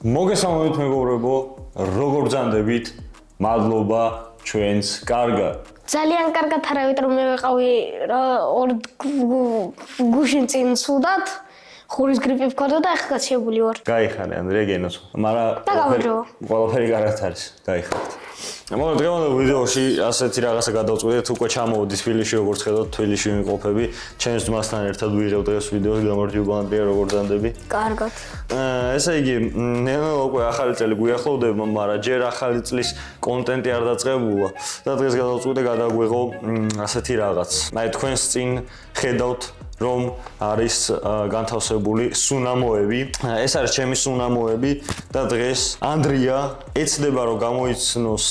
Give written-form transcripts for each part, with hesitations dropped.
მოგესალმებით მეგობრებო, როგორ ბრძანდებით? მადლობა ჩვენს კარგად. ძალიან კარგად არავით რომ მე ვიყავი ორ გუშინ წინ სუდად, ხურის გრიპი მქონდა და ახლა გაცილებული ვარ. გაიხარე ანდრია გენოს. მაგრამ ყველაფერი კარგად არის. გაიხარეთ. მაგრამ დღევანდელ ვიდეოში ასეთი რაღაცა გადავწყვიტეთ, უკვე ჩამოვედი თბილისში, როგორც ხედავთ, თბილისში ვიმყოფები. ჩემს ძმასთან ერთად ვიღებ დღეს ვიდეოს, გამარჯობა ანდრია, როგორ ბრძანდები? კარგად. ესე იგი, ნელა უკვე ახალი წელი გვიახლოვდება, მაგრამ ჯერ ახალი წლის კონტენტი არ დაწყებულა და დღეს გადავწყვიტე გადაგვიღო ასეთი რაღაც. აი თქვენს წინ ხედავთ რომ არის განთავსებული სუნამოები. ეს არის ჩემი სუნამოები და დღეს ანდრია ეცდება რომ გამოიცნოს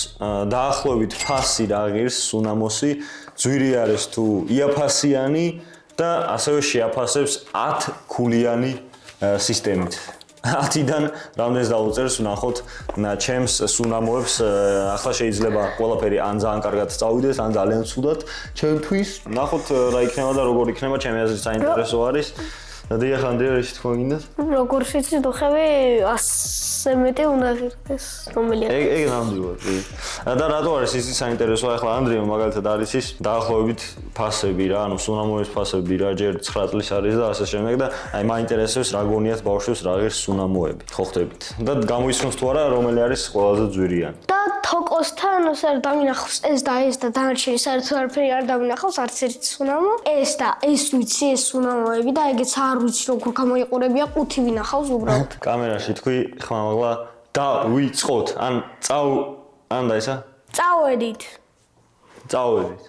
დაახლოებით ფასი რა ღირს სუნამოსი, ძვირი არის თუ იაფასიანი და ასევე შეაფასებს 10 ქულიანი სისტემით. 10-დან რამდენს დაუწერს ვნახოთ ჩემს სუნამოებს. ახლა შეიძლება ყველაფერი ან ძალიან კარგად წავიდეს, ან ძალიან ცუდად ჩემთვის. ვნახოთ რა იქნება და როგორ იქნება, ჩემი აზრით საინტერესო არის. დიახ, ანდრია, რა თქვა გინდათ? როგორ შეიძლება ხები 100 მეტი უნდა ღირდეს, რომელი არის? ეგ ნამდვილად. და რატო არის ის საინტერესო? ახლა ანდრია მაგალითად არის ის დაახლოებით ფასები რა, ანუ სუნამოების ფასები რა, ჯერ 9 წლის არის და ასე შემდეგ და აი მაინტერესებს რა გონიათ ბავშვებს რა ღირს სუნამოები. ხო ხდებით. და გამოიცნოს თუ არა რომელი არის ყველაზე ძვირიანი. და თოკოსთან საერთოდ დამინახავს ეს და ეს და დანარჩენი საერთოდ არაფერი არ დამინახავს არც ერთი სუნამო. ეს და ეს ვიცი ეს სუნამოები და ეგეც არ ვიცი როგორ გამოიყურებია, 5 ვინახავს უბრალოდ. კამერაში თქვი ხმამაღლა დავიწყოთ. ან ან და ისა? წავედით. წავედით.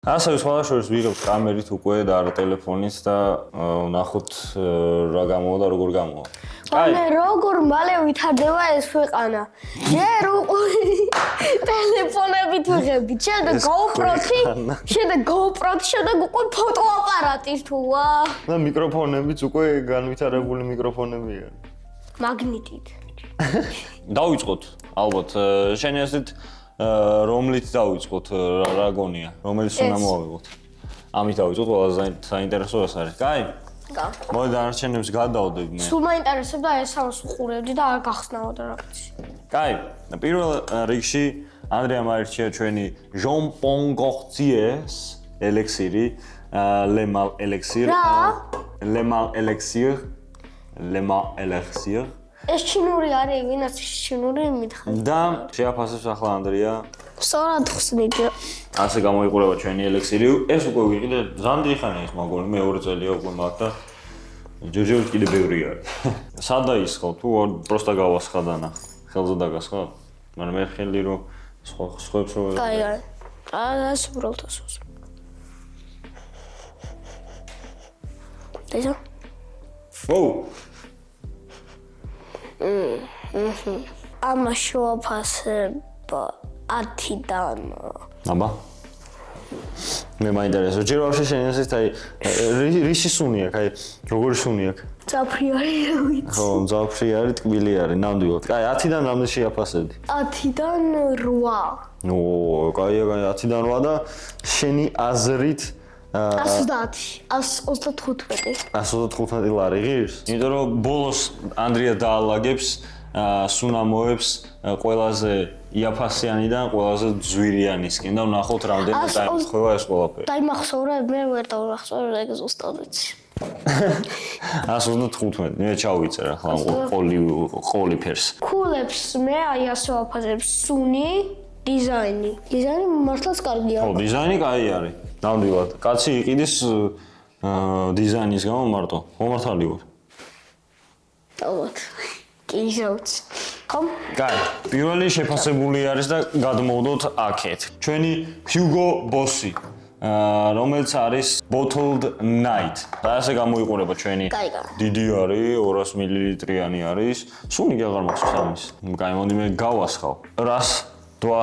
ასევე სხვადასხვა ვიღებთ კამერით უკვე და არა ტელეფონით და ვნახოთ რა გამოვა და როგორ გამოვა. მე როგორ მალე ვითარდება ეს ქვეყანა. ჯერ ტელეფონებით ვიღებდით, შემდეგ GoPro-ი, შემდეგ GoPro-ი, შემდეგ უკვე ფოტოაპარატი თუ ვა. და მიკროფონებიც უკვე განვითარებული მიკროფონებია. მაგნიტით. დავიწყოთ, ალბათ, შენი ასეთ რომლით დავიწყოთ რა გონია, რომელიც სუნამოვიღოთ. ამით დავიწყოთ, ყველაზე საინტერესო ეს არის. კაი? მოდი დანარჩენებს გადავდებ მე. სულ მაინტერესებდა ეს ამას უყურებდი და არ გახსნაოდა რაღაცი. კაი, პირველ რიგში ანდრიამ აირჩია ჩვენი Jean Paul Gaultier's ელექსირი, Le Mal Elixir. Le Mal Elixir. Le Mal Elixir. ეს ჩინური არის, ვინაც ჩინური მითხარ. და შეაფასებს ახლა ანდრია. სწორად ხსნით. ასე გამოიყურება ჩვენი ელექსირი. ეს უკვე ვიყიდე ზანდრი ხანია ეს მაგონი, მე 2 წელია უკვე მაგ და ჯერჯერობით კიდე ბევრი არის. სად დაისხავ თუ პროსტა გავასხა და ნახ. ხელზე დაგასხავ. მაგრამ მე ხელი რომ სხვებს რო კაი, კაი. ეს უბრალოდ ასოს. დეჟა. ოუ. ამას შევაფასებ 10-დან. აბა. მე მაინტერესებს. ჯერ ვაფშე შენ ეს აი რისი სუნი აქვს? აი როგორი სუნი აქვს? ძაფრი არის, ვიცი. ხო, ძაფრი არის, ტკბილი არის, ნამდვილად. კაი, 10-დან რამდენ შეაფასებდი? 10-დან 8. ო, კაი, 10-დან 8 და შენი აზრით 130, 135. 135 ლარი ღირს? იმიტომ რომ ბოლოს ანდრია დაალაგებს სუნამოებს ყველაზე იაფასიანიდან ყველაზე ძვირიანისკენ და ვნახოთ რამდენი დაიმახსოვრა ეს ყველაფერი. დაიმახსოვრა, მე ვერ დავახსოვრე ეგ ზუსტად ვიცი. 135, მე ჩავიწერ ახლა ყოლი ფერს. ქულებს მე აი ასე ვაფასებ სუნი, დიზაინი. დიზაინი მართლაც კარგია. ხო, დიზაინი კაი არის. ნამდვილად. კაცი იყიდეს დიზაინის გამო მარტო. მომართალი ვარ. ალბათ. კი შევწი. ხომ? კაი, პირველი შეფასებული არის და გადმოვდოთ აქეთ. ჩვენი Hugo Boss-ი, რომელიც არის Bottled Night. და ასე გამოიყურება ჩვენი. დიდი არის, 200 მილilitrიანი არის. სუნი კი აღარ მახსოვს ამის. კაი, მოდი მე გავასხავ. რას დვა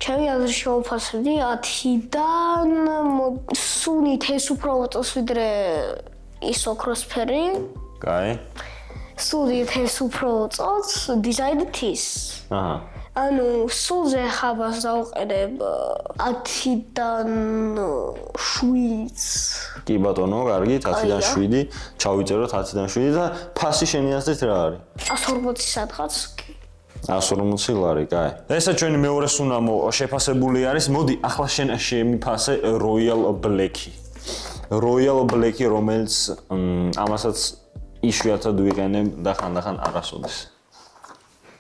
ჩემი აზრით შევაფასებდი 10-დან სუნით ეს უფრო მოწონს ვიდრე ის ოქროსფერი. კაი. სუნით ეს უფრო მოწონს, დიზაინით ის. აჰა. ანუ სულზე ხაბას დავყენებ 10-დან 7-ს. კი ბატონო, კარგი, 10-დან 7, ჩავიწეროთ 10-დან 7 და ფასი შენი აზრით რა არის? 140 სადღაც კი. 140 ლარი, კაი. ესა ჩვენი მეორე სუნამო შეფასებული არის. მოდი, ახლა შენ შემიფასე Royal Black-ი. Royal Black-ი, რომელიც ამასაც იშვიათად ვიყენებ და ხანდახან არასოდეს.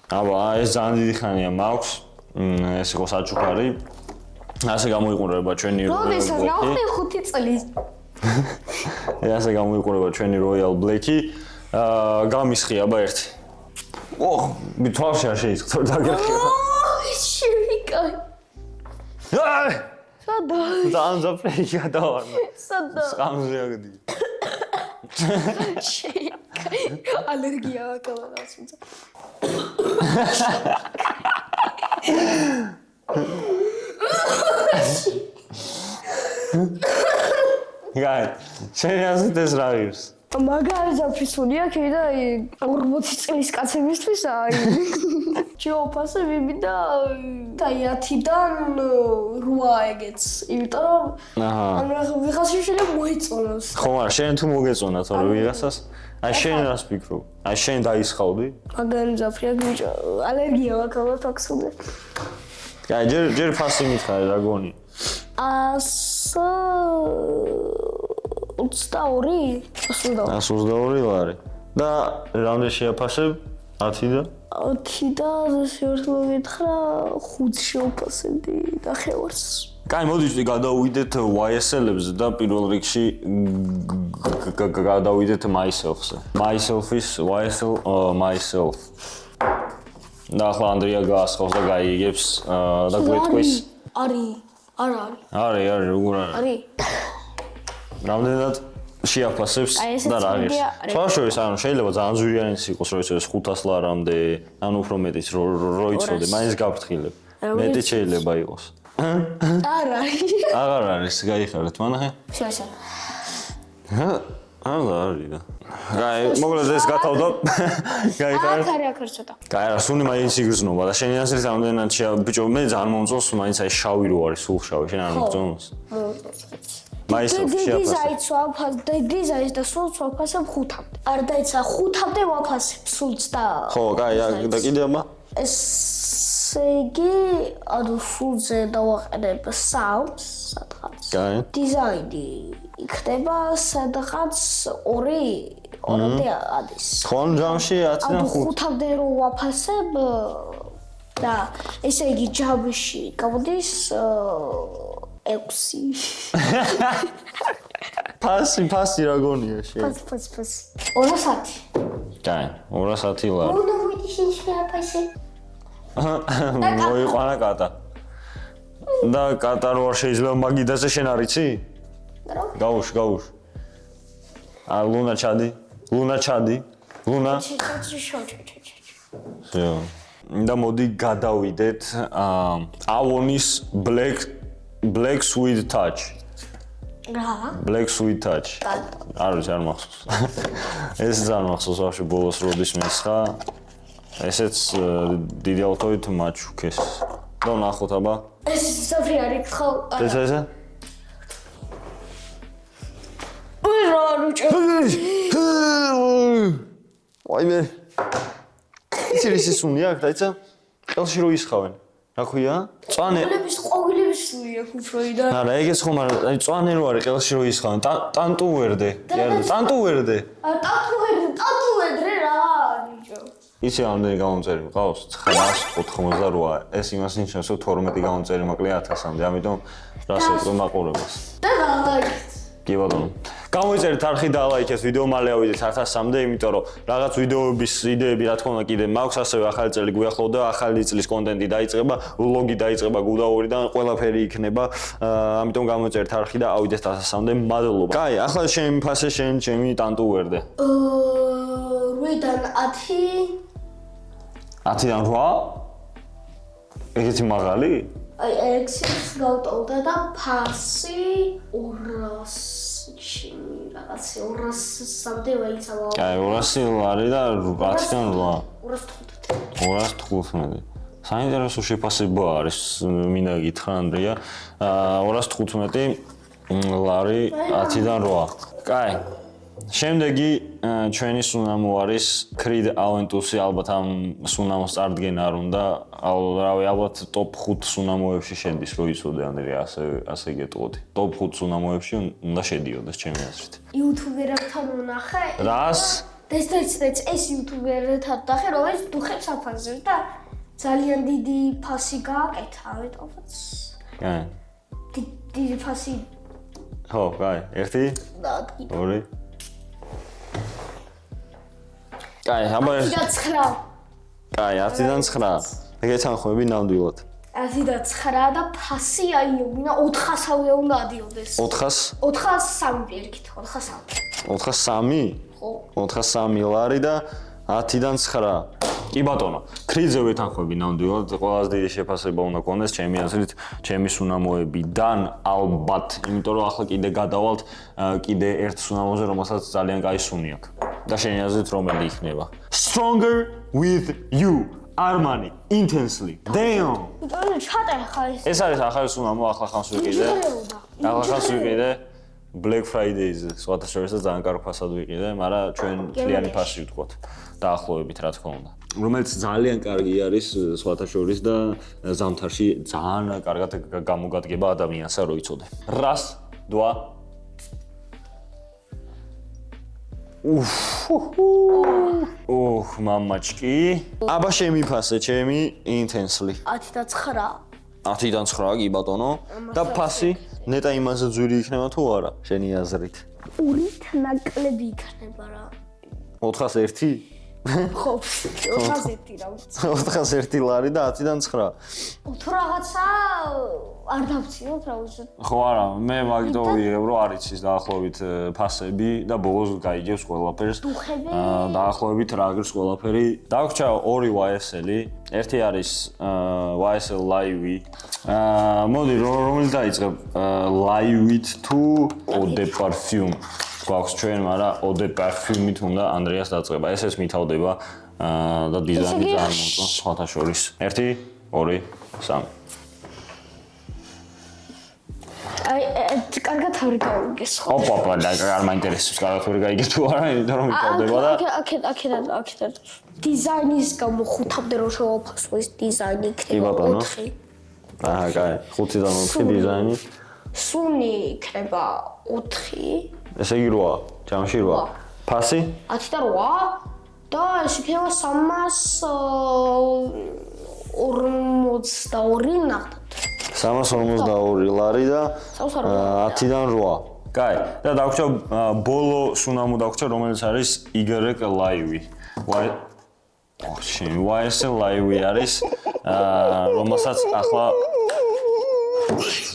აბა, ეს ძალიან დიდი ხანია მაქვს. ეს იყო საჩუქარი. ასე გამოიყურება ჩვენი Royal Black-ი. როდესაც ნახე 5 წლის. ასე გამოიყურება ჩვენი Royal Black-ი. გამისხი აბა ერთი. ოხ, მithვალში არ შეიძლება დაგერხება. შევიკაი. აი! სადა? ძალიან ზაფრეი გადავარდა. სადა? სკამზე აგდი. შევიკაი. ალერგია აქვს თუმცა. გაი, შენ აზრით ეს რა ღირს? მაგარი ზაფრისუნია კი და 40 წლის კაცებისთვის აი. ჯოფასე ვიბიდა და 10-დან 8 ეგეც. იმიტომ რომ ანუ ვიღაცა შეიძლება მოიწონოს. ხო, მაგრამ შენ თუ მოგეწონა თორე ვიღაცას? აი შენ რას ფიქრობ? აი შენ დაისხავდი? მაგარი ზაფრია ბიჭო. ალერგია აქვს აქსუნზე. გაი, ჯერ ფასი მითხარი რა გონი? 122 122 ლარი. და რამდენი შეაფასებ? 10-და? 10-და შეიძლება მითხრა 5 შევფასებდი და ხევარს. კაი, მოდი გადავიდეთ YSL-ებზე და პირველ რიგში გადავიდეთ myself-ზე. Myself-ის YSL myself. და ახლა ანდრია გაასხავს და გაიგებს და გვეტყვის. არის. არა არის. არის, როგორ არის? არის. რამდენად შეაფასებს და რა ღირს? სხვაშორის, ანუ შეიძლება ძალიან ზვირიანიც იყოს, რომ ეს 500 ლარამდე, ანუ უფრო მეტიც რო იცოდე, მაინც გაფრთხილებ. მეტი შეიძლება იყოს. არა. აღარ არის, გაიხარეთ, მანახე? შეაშა. არა არის და. გაი, მოკლედ ეს გათავდა. გაიხარეთ. აქ ცოტა. გაი, რა სუნი მაინც იგრძნობა და შენი აზრით რამდენად ბიჭო, მე ძალიან მომწონს, მაინც აი შავი რო არის, სულ შავი, შენ არ მოგწონს? მაისოფ შეაფასე. დიზაინს და სულს ვაფასებ 5-მდე. არ დაიცა 5-მდე ვაფასებ სულს და. ხო, გაი, და კიდე აბა? ესე იგი, ანუ სულზე დავაყენებ 3-ს სადღაც. გაი. დიზაინი იქნება სადღაც 2-მდე ადის. ხო, ჯამში 10-დან 5. 5-მდე რო ვაფასებ და ესე იგი ჯამში გამოდის 6. ფასი რა გონია შენ? ფასი. 200. გაი, 200 ლარი. უნდა ვიდი შენ შეაფასე. მოიყვანა კატა. და კატა რო არ შეიძლება მაგიდაზე შენ არიცი? რა? გაუშვ. ლუნა ჩადი. ლუნა. შეო. და მოდი გადავიდეთ Avon-ის Black Sweet Touch. რა? Black Sweet Touch. არის არ მახსოვს. ეს ძალიან მახსოვს ვაფშე ბოლოს როდის მესხა. ესეც დიდი ავტოით მაჩუქეს. და ნახოთ აბა. ეს საფრი არის ხო? ესა? რა რუჭო? ვაიმე. ის სუნი აქ დაიცა? ყელში რო ისხავენ. რა ქვია? წვანე. ყვავილების სული აქვს უფროიდა. არა, ეგეც ხომ არა, აი წვანე რო არის ყელში რო ისხავენ. ტანტუვერდე. ტანტუვერდე რა რუჭო? იცი ამდენი გამომწერი მყავს 988. ეს იმას ნიშნავს, რომ 12 გამომწერი მაკლია 1000-მდე, ამიტომ რას ეტყვი მაყურებელს. და ლაიქეთ. კი ბატონო. გამოიწერეთ არხი და ლაიქეთ ვიდეო, მალე ავიდეთ 1000-მდე, იმიტომ რომ რაღაც ვიდეოების იდეები რა თქმა უნდა კიდე მაქვს, ასევე ახალი წელი გვიახლოვდა, ახალი წლის კონტენტი დაიწყება, ვლოგი დაიწყება გუდაურიდან, ყველაფერი იქნება, ამიტომ გამოიწერეთ არხი და ავიდეთ 1000-მდე. მადლობა. კაი, ახლა შემიფასე შენ ჩემი ტანტუვერდე. 8-დან 10. 10-დან 8? ეგეთი მაღალი? აი, ექსის გავტოვდა და ფასი 200-ში რაღაცა 200-მდე ვაიცავა. აი, 200 ლარი და 10-დან 8. 215. 215. საინტერესო შეფასება არის, მინდა გითხრა ანდრია. 215 ლარი 10-დან 8. კაი. შემდეგი ჩვენი სუნამო არის Creed Aventus-ი, ალბათ ამ სუნამოს წარდგენა არ უნდა, ალბათ ტოპ 5 სუნამოებში შედის, რო იცოდე ანდრია, ასე გეტყოდი. ტოპ 5 სუნამოებში უნდა შედიოდეს ჩემი აზრით. იუთუბერებთან ვნახე. რას? დეცდეც ეს იუთუბერებთან ვნახე, რომელიც დუხებს აფასებს და ძალიან დიდი ფასი გააკეთა, ამიტომაც. კაი. დიდი ფასი. ხო, კაი. 1 2 კაი, აბა 10-9. კაი, 10-დან 9. ეგეთანხმები ნამდვილად. 10-9 და ფასი აიობინა 400-ამდე უნდა ადიოდეს. 400? 403 პირიქით, 403. 403? ხო. 403 ლარი და 10-დან 9. კი ბატონო, Creed-ზე ვეთანხმები ნამდვილად, ყველაზე დიდი შეფასება უნდა გქონდეს ჩემი აზრით, ჩემი სუნამოებიდან ალბათ, იმიტომ რომ ახლა კიდე გადავალთ კიდე ერთ სუნამოზე, რომელსაც ძალიან კაი სუნი აქვს. და შენი აზრით რომელი იქნება? Stronger with you. Armani intensely. Damn. იმიტომ ჩატე ხა ეს. ეს არის ახალი სუნამო, ახლა ხანს ვიყიდე. ახლა ხანს ვიყიდე. Black Friday-ზე, სხვათა შორისაც ძალიან კარგ ფასად ვიყიდე, მაგრამ ჩვენ მთლიანი ფასი ვთქვათ. დაახლოებით რა თქმა უნდა. რომელიც ძალიან კარგი არის სხვათა შორის და ზამთარში ძალიან კარგად გამოგადგება ადამიანსა, რო იცოდე. რას დვა? მამაჩკი. აბა შემიფასე ჩემი intensely. 10-9. 10-დან 9 კი ბატონო. და ფასი ნეტა იმაზე ძვირი იქნება თუ არა, შენი აზრით? ურით ნაკლები იქნება რა. 401? ხო, 401 რა ვიცი. 401 ლარი და 10-დან 9. თუ რაღაცა არ დავციოთ რა ვიცი. ხო არა, მე მაგიტო ვიღებ რომ არ იცის დაახლოებით ფასები და ბოლოს გაიგებს ყველაფერს. დუხები. დაახლოებით რა არის ყველაფერი. დაგვრჩა 2 YSL-ი. ერთი არის YSL Live-ი. მოდი რომელი დაიწყებ? Live-ით თუ Eau de Parfum? გვაქვს ჩვენ, მაგრამ Eau de Parfum-ით უნდა ანდრიას დაწყება. ეს მითავდება და დიზაინი ძალიან მომწონს სხვათა შორის. 1 2 3. აი, კარგად არ გავიგეს ხო? ოპა, არ მაინტერესებს კარგად ვერ გაიგეს თუ არა, იმიტომ რომ მითავდება და აქედან დიზაინის გამო ხუთავდე რომ შევაფასო ეს დიზაინი იქნება 4. აჰა, კაი, 5-დან 4 დიზაინი. სუნი იქნება 4. ესე იგი 8, ჯამში 8. ფასი? 10-8 და ეს იქნება 342 ნახტად. 342 ლარი და 10-დან 8. კაი, და დაგვრჩა ბოლო სუნამო დაგვრჩა, რომელიც არის Y Live-ი. YSL Live-ი არის, რომელსაც ახლა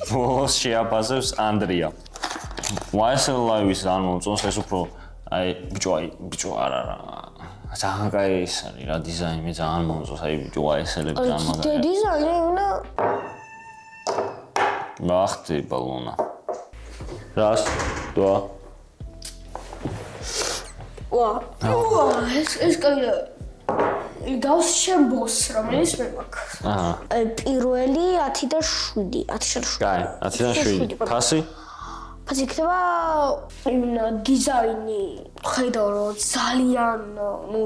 ბოლოს შეაფასებს ანდრია. YSL Live-ის არ მომწონს ეს უფრო აი ბიჭო არა ძალიან კაი ის არის რა დიზაინი მე ძალიან მომწონს აი ბიჭო YSL-ები ძალიან მაგარია. დიზაინი უნდა მახტი ბალონა. რას? დვა. ეს კაია. გავს შემბოს რომელიც მე მაქვს. აჰა. პირველი 10 და 7. 10-7. კაი, 10-დან 7. ფასი? ფასი იქნება დიზაინი ხედავ რომ ძალიან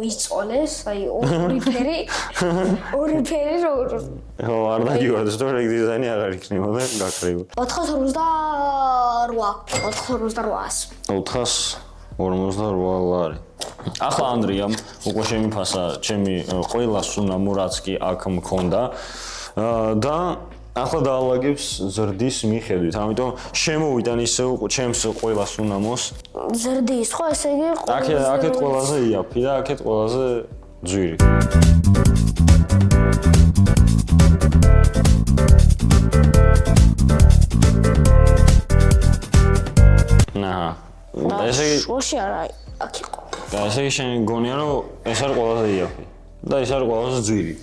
იწოლეს, აი ორი ფერი რო ხო, არ დაგიგორდეს თუ ეგ დიზაინი აღარ იქნებოდა გაქრება. 428 448 ლარი. ახლა ანდრიამ უკვე შემიფასა ჩემი ყველა სუნამო რაც კი აქ მქონდა და ახლა დაალაგებს ზრდის მიხედვით, ამიტომ შემოვიდან ისევ ჩემს ყველა სუნამოს. ზრდის ხო, ესე იგი აქეთ ყველაზე იაფი და აქეთ ყველაზე ძვირი. აჰა. ესე იგი შოში არა, აქ იყო. და ესე იგი შენ გონია რომ ეს არის ყველაზე იაფი და ეს არის ყველაზე ძვირი.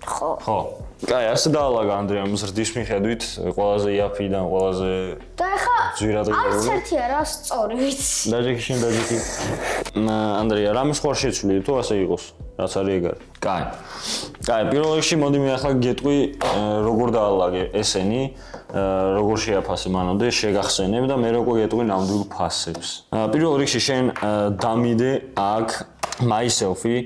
ხო. ხო. კაი, ასე დაალაგა ანდრიამ ზრდის მიხედვით, ყველაზე იაფიდან ყველაზე და ახლა ძვირად არც ღირებული. ერთი არა სწორი ვიცი. დაჯექი შენ დაჯექი. ანდრია, რამე სხვა შეცვლილი თუ ასე იყოს? რაც არის ეგარი. კაი. კაი, პირველ რიგში მოდი მე ახლა გეტყვი როგორ დაალაგე ესენი, როგორ შეაფასე მანამდე, შეგახსენებ და მე როგორ გეტყვი ნამდვილ ფასებს. პირველ რიგში შენ დამიდე აქ myself-ი,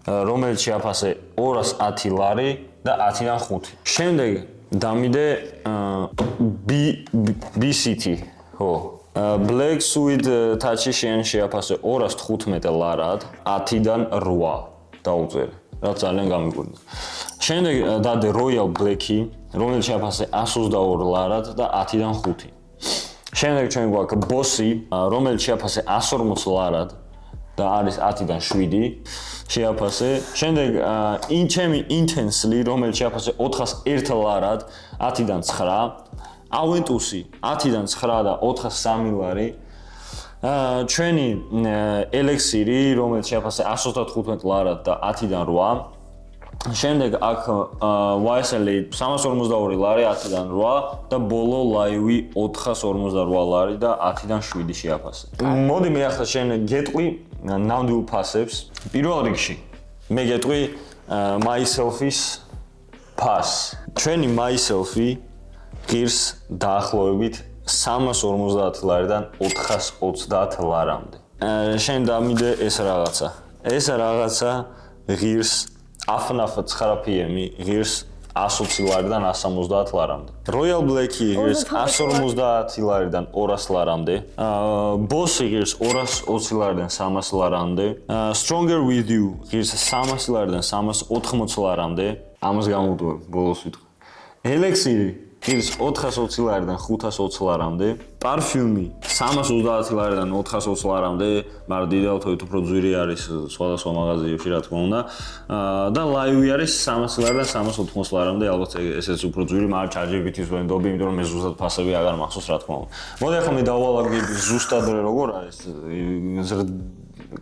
რომელიც შეაფასე 210 ლარი და 10-დან 5. შემდეგ დამიდე BCT, ხო. Black Suede Touch-ი შენ შეაფასე 215 ლარად, 10-დან 8 დაუწერე. რაც ძალიან გამიგვირდა. შემდეგ დადე Royal Black-ი, რომელიც შეაფასე 122 ლარად და 10-დან 5. შემდეგ ჩვენ გვაქვს Boss-ი, რომელიც შეაფასე 140 ლარად და არის 10-დან 7 შეაფასე. შემდეგ ჩემი Intensely, რომელიც შეაფასე 401 ლარად, 10-დან 9. Aventus-ი 10-დან 9 და 403 ლარი. ჩვენი Elixir-ი, რომელიც შეაფასე 125 ლარად და 10-დან 8. შემდეგ აქ YSL-ი 342 ლარი 10-დან 8 და ბოლო Live-ი 458 ლარი და 10-დან 7 შეაფასე. მოდი მე ახლა შენ გეტყვი ნამდვილ ფასებს. პირველ რიგში მე გეტყვი myself-ის ფას. ჩვენი myself-ი ღირს დაახლოებით 350 ლარიდან 430 ლარამდე. შენ დამიდე ეს რაღაცა. ეს რაღაცა ღირს AFNAF 9 PM-ი ღირს 120 ლარიდან 170 ლარამდე. Royal Black-ი ღირს 150 ლარიდან 200 ლარამდე. Boss-ი ღირს 220 ლარიდან 300 ლარამდე. Stronger with you ღირს 300 ლარიდან 380 ლარამდე. ამას გამოვდივარ ბოლოს ვიტყვი. Elixir-ი ღირს 420 ლარიდან 520 ლარამდე. Parfum-ი 330 ლარიდან 420 ლარამდე, მაგრამ დიდავთ უფრო ძვირი არის სხვადასხვა მაღაზიებში, რა თქმა უნდა. და Live-ი არის 300 ლარიდან 380 ლარამდე, ალბათ ესეც უფრო ძვირი, მაგრამ ChatGPT-ის ვენდობი, იმიტომ რომ მე ზუსტად ფასები აღარ მახსოვს, რა თქმა უნდა. მოდი ახლა მე დავალაგე ზუსტად როგორ არის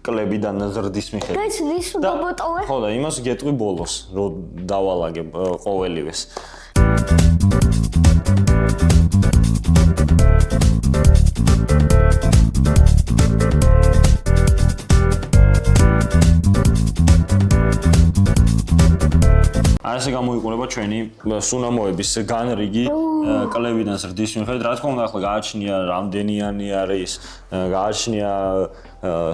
კლებიდან ზრდის მიხედვით. გაიცნის გაბოტოვე? ხო და იმას გეტყვი ბოლოს, რომ დავალაგე ყოველივეს. ასე გამოიყურება ჩვენი სუნამოების განრიგი კლებიდან ზრდის მიხედვით. რა თქმა უნდა, ახლა გააჩნია რამდენიანი არის, გააჩნია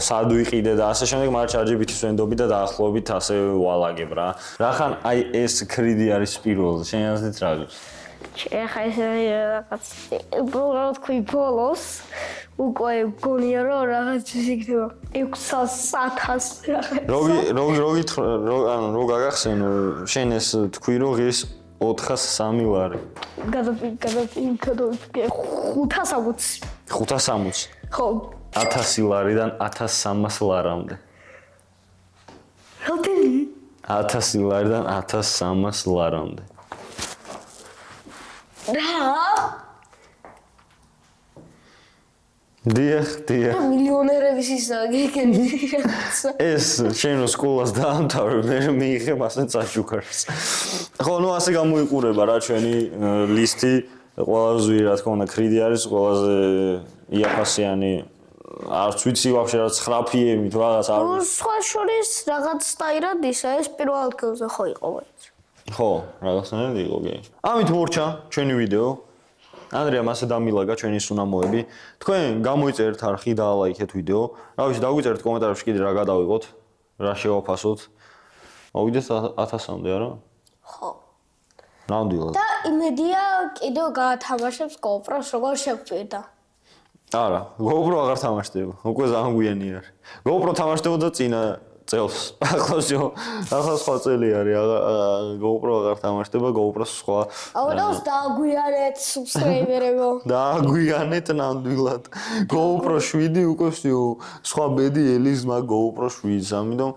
სად ვიყიდე და ასე შემდეგ, მაგრამ ChatGPT-ის ვენდობი და დაახლოებით ასე ვალაგებ რა. რახან აი ეს კრიდი არის პირველზე, შენ აზრით რა გიქს? ახლა ეს რაღაც უბრალოდ თქვი ბოლოს უკვე გონია რომ რაღაც ის იქნება 600-1000 რაღაც. რო გაგახსენო, შენ ეს თქვი რომ ღირს 403 ლარი. გადაფინი 560. 560. ხო. 1000 ლარიდან 1300 ლარამდე. რამდენი? 1000 ლარიდან 1300 ლარამდე. რა? დიახ. მილიონერების ისა გიგები რაღაცა. ეს შენ რო სკოლას დაამთავრე, მე მიიღებ ასე წაჭუქარს. ხო, ნუ ასე გამოიყურება რა ჩვენი ლისტი, ყველაზე რა თქმა უნდა კრიდი არის, ყველაზე იაფასიანი არც ვიცი ვაფშე რა 9 PM-ი თუ რაღაც არ ნუ სხვა შორის რაღაც სტაირად ისა ეს პირველ ადგილზე ხო იყო ვაიც. ხო, რაღაცნაირად იყო კი. ამით მორჩა ჩვენი ვიდეო. ანდრიამ ასე დამილაგა ჩვენი სუნამოები. თქვენ გამოიწერეთ არხი და ლაიქეთ ვიდეო. რა ვიცი, დაგვიწერეთ კომენტარებში კიდე რა გადავიღოთ, რა შევაფასოთ. მოვიდეთ 1000-მდე არა? ხო. ნამდვილად. და იმედია კიდევ გაათამაშებს GoPro-ს როგორ შეგვჭირდა. არა, GoPro აღარ თამაშდება. უკვე ძალიან გვიანი არის. GoPro თამაშდებოდა წინა წელს. ახლა სხვა წელი არის. GoPro აღარ თამაშდება, GoPro-ს სხვა. აუდოს დააგვიანეთ subscriber-ებო. დააგვიანეთ ნამდვილად. GoPro 7 უკვე ვსიო, სხვა ბედი ელის მაგ GoPro 7-ს, ამიტომ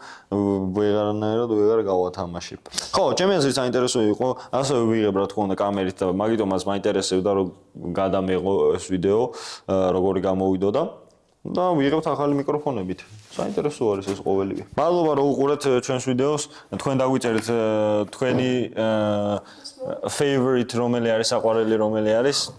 ვეღარ გავათამაშებ. ხო, ჩემი აზრით საინტერესო იყო, ასევე ვიღებ რა თქმა უნდა კამერით და მაგიტომაც მაინტერესებდა რომ გადამეღო ეს ვიდეო, როგორი გამოვიდოდა. და ვიღებთ ახალი მიკროფონებით. საინტერესო არის ეს ყოველივე. მადლობა რომ უყურეთ ჩვენს ვიდეოს. თქვენ დაგვიწერეთ თქვენი favorite რომელი არის, საყვარელი რომელი არის.